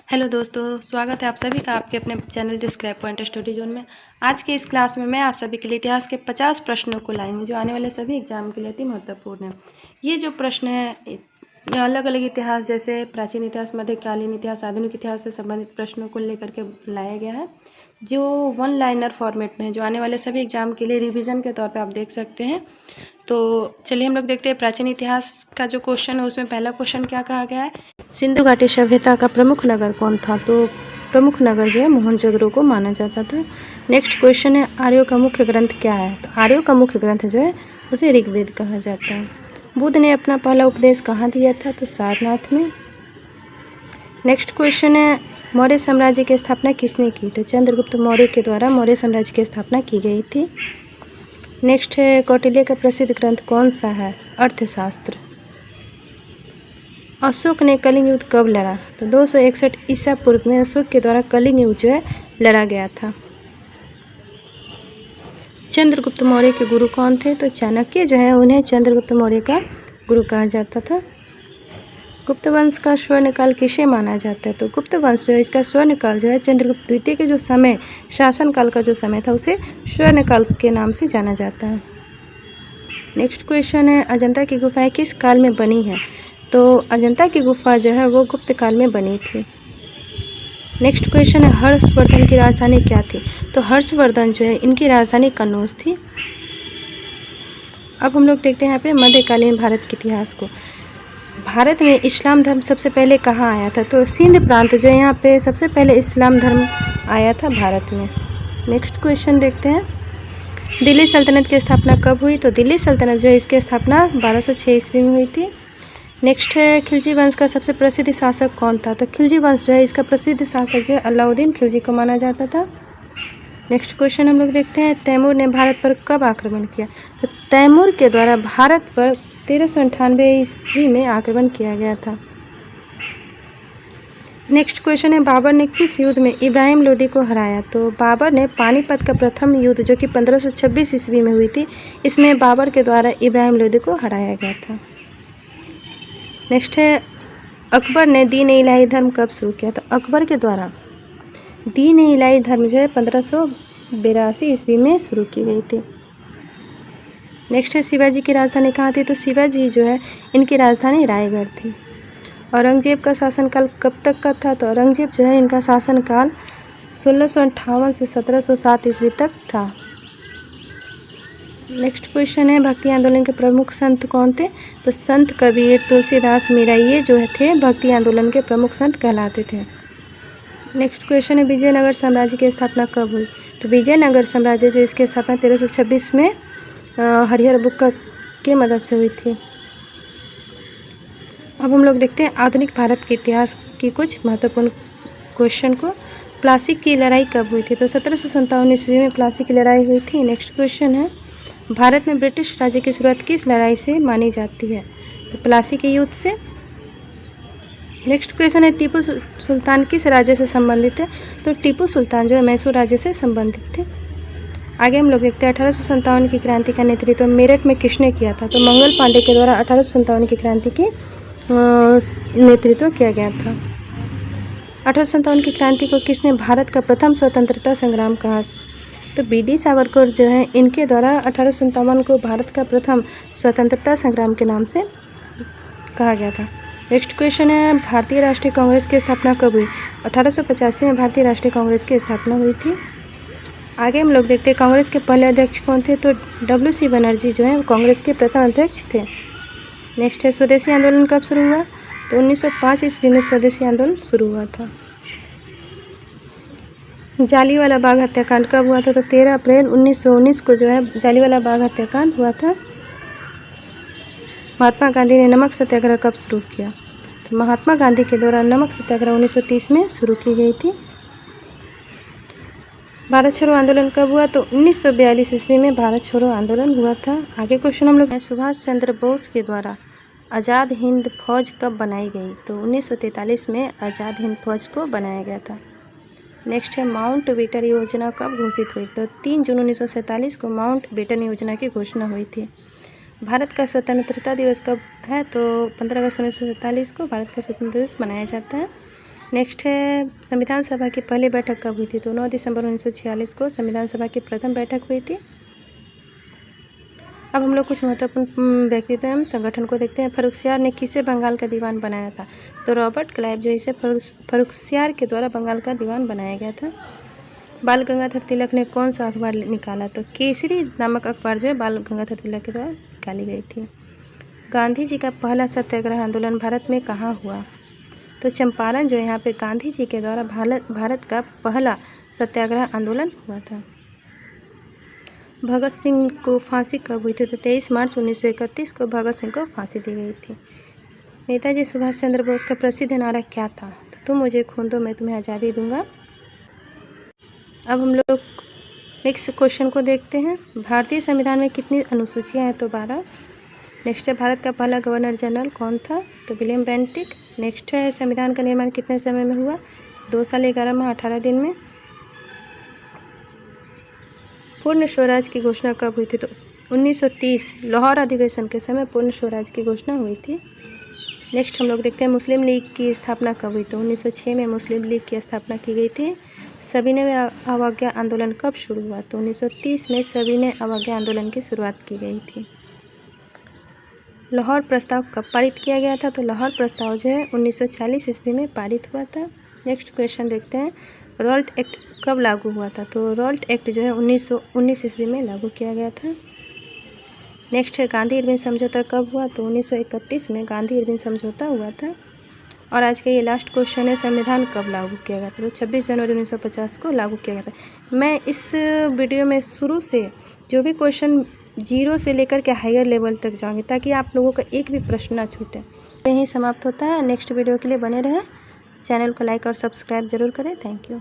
Hello दोस्तों, स्वागत है आप सभी का आपके अपने channel describe point study zone में। आज के इस क्लास में मैं आप सभी के लिए इतिहास के 50 प्रश्नों को लाई हूँ जो आने वाले सभी एग्जाम के लिए अति महत्वपूर्ण है। ये जो प्रश्न है अलग अलग इतिहास जैसे प्राचीन इतिहास, मध्यकालीन इतिहास, आधुनिक इतिहास से संबंधित प्रश्नों को लेकर के लाया गया है जो वन लाइनर फॉर्मेट में है, जो आने वाले सभी एग्जाम के लिए रिविज़न के तौर पर आप देख सकते हैं। तो चलिए हम लोग देखते हैं प्राचीन इतिहास का जो क्वेश्चन है उसमें पहला क्वेश्चन क्या कहा गया है। सिंधु घाटी सभ्यता का प्रमुख नगर कौन था? तो प्रमुख नगर जो है मोहनजोदड़ो को माना जाता था। नेक्स्ट क्वेश्चन है आर्यों का मुख्य ग्रंथ क्या है? तो आर्यों का मुख्य ग्रंथ जो है उसे ऋग्वेद कहा जाता है। बुद्ध ने अपना पहला उपदेश कहाँ दिया था? तो सारनाथ में। नेक्स्ट क्वेश्चन है मौर्य साम्राज्य की स्थापना किसने की? तो चंद्रगुप्त मौर्य के द्वारा मौर्य साम्राज्य की स्थापना की गई थी। नेक्स्ट है कौटिल्य का प्रसिद्ध ग्रंथ कौन सा है? अर्थशास्त्र। अशोक ने कलिंग युद्ध कब लड़ा? तो 261 ईसा पूर्व में अशोक के द्वारा कलिंग युद्ध जो है लड़ा गया था। चंद्रगुप्त मौर्य के गुरु कौन थे? तो चाणक्य जो है उन्हें चंद्रगुप्त मौर्य का गुरु कहा जाता था। गुप्त वंश का स्वर्णकाल किसे माना जाता है? तो गुप्त वंश जो है इसका स्वर्णकाल जो है चंद्रगुप्त द्वितीय के जो समय शासनकाल का जो समय था उसे स्वर्णकाल के नाम से जाना जाता है। नेक्स्ट क्वेश्चन है अजंता की गुफाएं किस काल में बनी है? तो अजंता की गुफा जो है वो गुप्त काल में बनी थी। नेक्स्ट क्वेश्चन है हर्षवर्धन की राजधानी क्या थी? तो हर्षवर्धन जो है इनकी राजधानी कन्नौज थी। अब हम लोग देखते हैं यहाँ पे मध्यकालीन भारत के इतिहास को। भारत में इस्लाम धर्म सबसे पहले कहाँ आया था? तो सिंध प्रांत जो है यहाँ पे सबसे पहले इस्लाम धर्म आया था भारत में। नेक्स्ट क्वेश्चन देखते हैं दिल्ली सल्तनत की स्थापना कब हुई? तो दिल्ली सल्तनत जो है इसकी स्थापना 1206 ईस्वी में हुई थी। नेक्स्ट है खिलजी वंश का सबसे प्रसिद्ध शासक कौन था? तो खिलजी वंश जो है इसका प्रसिद्ध शासक जो है अलाउद्दीन खिलजी को माना जाता था। नेक्स्ट क्वेश्चन हम लोग देखते हैं तैमूर ने भारत पर कब आक्रमण किया? तो तैमूर के द्वारा भारत पर 1398 ईस्वी में आक्रमण किया गया था। नेक्स्ट क्वेश्चन है बाबर ने किस युद्ध में इब्राहिम लोदी को हराया? तो बाबर ने पानीपत का प्रथम युद्ध जो कि 1526 ईस्वी में हुई थी, इसमें बाबर के द्वारा इब्राहिम लोदी को हराया गया था। नेक्स्ट है अकबर ने दीन इलाही धर्म कब शुरू किया? तो अकबर के द्वारा दीन इलाही धर्म जो है 1582 ईस्वी में शुरू की गई थी। नेक्स्ट है शिवाजी की राजधानी कहाँ थी? तो शिवाजी जो है इनकी राजधानी रायगढ़ थी। औरंगजेब का शासनकाल कब तक का था? तो औरंगजेब जो है इनका शासनकाल 1658 से 1707 ईस्वी तक था। नेक्स्ट क्वेश्चन है भक्ति आंदोलन के प्रमुख संत कौन थे? तो संत कबीर, तुलसीदास, मीरा ये जो थे भक्ति आंदोलन के प्रमुख संत कहलाते थे। नेक्स्ट क्वेश्चन है विजयनगर साम्राज्य की स्थापना कब हुई? तो विजयनगर साम्राज्य जो इसकी स्थापना 1326 में हरिहर बुक्का की मदद से हुई थी। अब हम लोग देखते हैं आधुनिक भारत के इतिहास की कुछ महत्वपूर्ण क्वेश्चन को। प्लासी की लड़ाई कब हुई थी? तो 1757 ईस्वी में प्लासी की लड़ाई हुई थी। नेक्स्ट क्वेश्चन है भारत में ब्रिटिश राज्य की शुरुआत किस लड़ाई से मानी जाती है? तो प्लासी के युद्ध से। नेक्स्ट क्वेश्चन है टीपू सुल्तान किस राज्य से संबंधित है? तो टीपू सुल्तान जो है मैसूर राज्य से संबंधित थे। आगे हम लोग देखते हैं 1857 की क्रांति का नेतृत्व मेरठ में किसने किया था? तो मंगल पांडे के द्वारा 1857 की क्रांति की नेतृत्व किया गया था। 1857 की क्रांति को किसने भारत का प्रथम स्वतंत्रता संग्राम कहा? तो बी.डी. सावरकर जो है इनके द्वारा 1857 को भारत का प्रथम स्वतंत्रता संग्राम के नाम से कहा गया था। नेक्स्ट क्वेश्चन है भारतीय राष्ट्रीय कांग्रेस की स्थापना कब हुई? 1885 में भारतीय राष्ट्रीय कांग्रेस की स्थापना हुई थी। आगे हम लोग देखते हैं कांग्रेस के पहले अध्यक्ष कौन थे? तो W.C. बनर्जी जो है कांग्रेस के प्रथम अध्यक्ष थे। नेक्स्ट है स्वदेशी आंदोलन कब शुरू हुआ? तो 1905 ईस्वी में स्वदेशी आंदोलन शुरू हुआ था। जालियांवाला बाग हत्याकांड कब हुआ था? तो 13 अप्रैल 1919 को जो है जालियांवाला बाग हत्याकांड हुआ था। महात्मा गांधी ने नमक सत्याग्रह कब शुरू किया? तो महात्मा गांधी के द्वारा नमक सत्याग्रह 1930 में शुरू की गई थी। भारत छोड़ो आंदोलन कब हुआ? तो 1942 ईस्वी में भारत छोड़ो आंदोलन हुआ था। आगे क्वेश्चन हम लोग सुभाष चंद्र बोस के द्वारा आज़ाद हिंद फौज कब बनाई गई? तो 1943 में आज़ाद हिंद फौज को बनाया गया था। नेक्स्ट है माउंट बेटन योजना कब घोषित हुई? तो 3 जून 1947 को माउंट बेटन योजना की घोषणा हुई थी। भारत का स्वतंत्रता दिवस कब है? तो 15 अगस्त 1947 को भारत का स्वतंत्रता दिवस मनाया जाता है। नेक्स्ट है संविधान सभा की पहली बैठक कब हुई थी? तो 9 दिसंबर 1946 को संविधान सभा की प्रथम बैठक हुई थी। अब हम लोग कुछ महत्वपूर्ण व्यक्तित्व एवं संगठन को देखते हैं। फर्रुखसियार ने किसे बंगाल का दीवान बनाया था? तो रॉबर्ट क्लाइव जो इसे फर्रुखसियार के द्वारा बंगाल का दीवान बनाया गया था। बाल गंगाधर तिलक ने कौन सा अखबार निकाला? तो केसरी नामक अखबार जो है बाल गंगाधर तिलक के द्वारा निकाली गई थी। गांधी जी का पहला सत्याग्रह आंदोलन भारत में कहाँ हुआ? तो चंपारण जो यहाँ पे गांधी जी के द्वारा भारत का पहला सत्याग्रह आंदोलन हुआ था। भगत सिंह को फांसी कब हुई थी? तो 23 मार्च 1931 को भगत सिंह को फांसी दी गई थी। नेताजी सुभाष चंद्र बोस का प्रसिद्ध नारा क्या था? तो तुम मुझे खून दो मैं तुम्हें आज़ादी दूंगा। अब हम लोग नेक्स्ट क्वेश्चन को देखते हैं। भारतीय संविधान में कितनी अनुसूचियाँ हैं? तो 12। नेक्स्ट है भारत का पहला गवर्नर जनरल कौन था? तो विलियम बेंटिक। नेक्स्ट है संविधान का निर्माण कितने समय में हुआ? 2 साल 11 माह 18 दिन में। पूर्ण स्वराज की घोषणा कब हुई थी? तो 1930 लाहौर अधिवेशन के समय पूर्ण स्वराज की घोषणा हुई थी। नेक्स्ट हम लोग देखते हैं मुस्लिम लीग की स्थापना कब हुई? तो 1906 में मुस्लिम लीग की स्थापना की गई थी। सविनय अवज्ञा आंदोलन कब शुरू हुआ? तो 1930 में सविनय अवज्ञा आंदोलन की शुरुआत की गई थी। लाहौर प्रस्ताव कब पारित किया गया था? तो लाहौर प्रस्ताव जो है 1940 ईस्वी में पारित हुआ था। नेक्स्ट क्वेश्चन देखते हैं रॉल्ट एक्ट कब लागू हुआ था? तो रॉल्ट एक्ट जो है 1919 ईस्वी में लागू किया गया था। नेक्स्ट है गांधी इरविन समझौता कब हुआ? तो 1931 में गांधी इरविन समझौता हुआ था। और आज का ये लास्ट क्वेश्चन है संविधान कब लागू किया गया था? तो 26 जनवरी 1950 को लागू किया गया था। मैं इस वीडियो में शुरू से जो भी क्वेश्चन 0 से लेकर के हायर लेवल तक जाऊँगी ताकि आप लोगों का एक भी प्रश्न ना छूटे। यहीं समाप्त होता है। नेक्स्ट वीडियो के लिए बने रहें। चैनल को लाइक और सब्सक्राइब जरूर करें। Thank you.